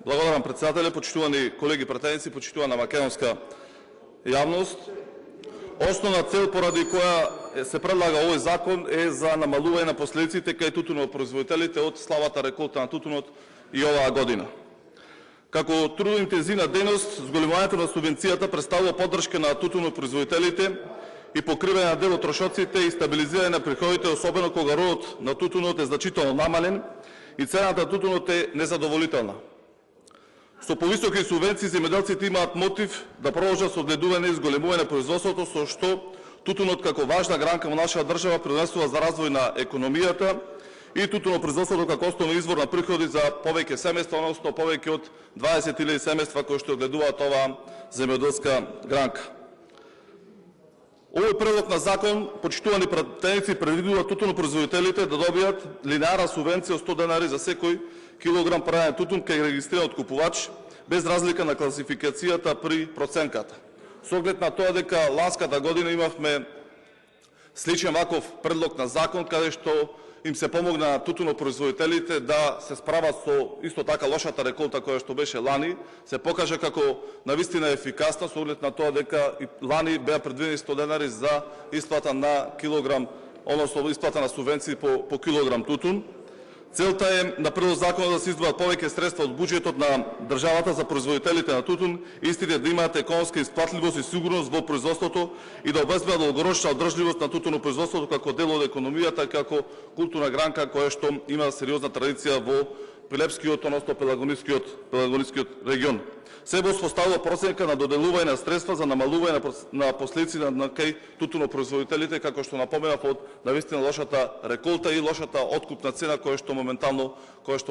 Благодарам, председателе, почитувани колеги пратеници, почитувана македонска јавност. Основна цел поради која се предлага овој закон е за намалување на последиците кај тутунопроизводителите од слабата реколта на тутунот и оваа година. Како трудоинтензивна дејност, зголемувањето на субвенцијата представува поддршка на тутунопроизводителите и покривање на дел од трошоците и стабилизирање на приходите, особено кога родот на тутунот е значително намален и цената на тутунот е незадоволителна. Со повисоки субвенции земјоделците имаат мотив да продолжат со одгледување и зголемување на производството, со што тутунот како важна гранка во нашата држава придонесува за развој на економијата и тутунопроизводството како основен извор на приходи за повеќе семејства, односно повеќе од 20.000 семејства кои што одгледуваат оваа земјоделска гранка. Овој предлог на закон, почитувани пратеници, предвидува тутунопроизводителите да добијат линеарна субвенција од 100 денари за секој килограм прададен тутун кај регистриран откупувач, без разлика на класификацијата при проценката. Со оглед на тоа дека ланската година имавме сличен ваков предлог на закон, каде што им се помогна на тутунопроизводителите да се справат со исто така лошата реколта која што беше лани, се покажа како навистина ефикасна, со оглед на тоа дека и лани беа предвидени 100 денари за исплата на килограм, односно исплата на субвенции по килограм тутун. Целта е на прво закон да се издвојат повеќе средства од буџетот на државата за производителите на тутун, истите да имаат економска исплатливост и сигурност во производството и да обезбедат долгорочна одржливост на тутунопроизводството како дел од економијата, како културна гранка која што има сериозна традиција во Прилепскиот, односно Пелагонискиот регион. Се воспоставува проценка на доделување на средства за намалување на последици на кај тутунопроизводителите, како што напоменав, од навистина лошата реколта и лошата откупна цена која што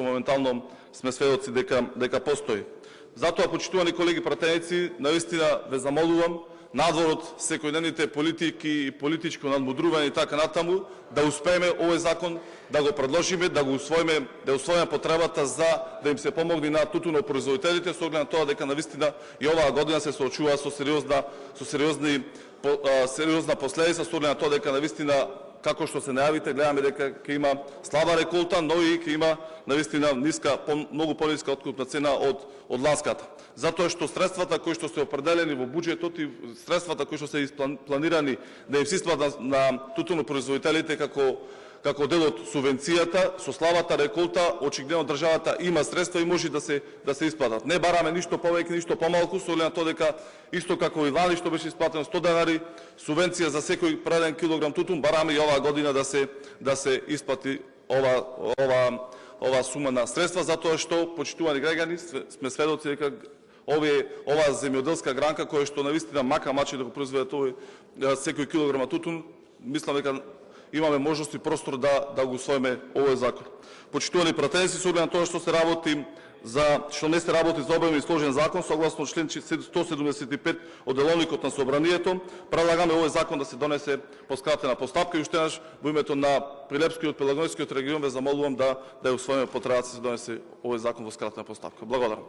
моментално сме сведоци дека постои. Затоа, почитувани колеги пратеници, навистина ве замолувам, надвор од секојдневните политики и политичко надмудрување и така натаму, да успееме овој закон да го предложиме, да усвоиме потребата за да им се помогне на тутунопроизводителите, со оглед на тоа дека навистина и оваа година се соочува со сериозна последица, со оглед на тоа дека навистина, како што се најавите, гледаме дека ќе има слаба реколта, но и ќе има навистина ниска, многу пониска откупна цена од ланската. Затоа што средствата кои што се определени во буџетот и средствата кои што се планирани да им се исплатат на тутунопроизводителите како дел од субвенцијата, со слабата реколта, очигледно државата има средства и може да се исплатат. Не бараме ништо повеќе, ништо помалку, со оглед на тоа дека исто како и лани што беше исплатено 100 денари субвенција за секој прададен килограм тутун, бараме и оваа година да се исплати ова сума на средства, затоа што, почитувани граѓани, сме сведоци дека оваа земјоделска гранка која што навистина мака мачи да го произведат секој килограм тутун, мислам дека имаме можност и простор да го усвоиме овој закон. Почитувани пратеници, со оглед на тоа што не се работи за обемен и сложен закон, согласно член 175 од Деловникот на Собранието, предлагаме овој закон да се донесе по скратена постапка и уште еднаш во името на Прилепскиот, Пелагонискиот регион ве замолувам да ја усвоиме потребата да се донесе овој закон во скратена постапка. Благодарам.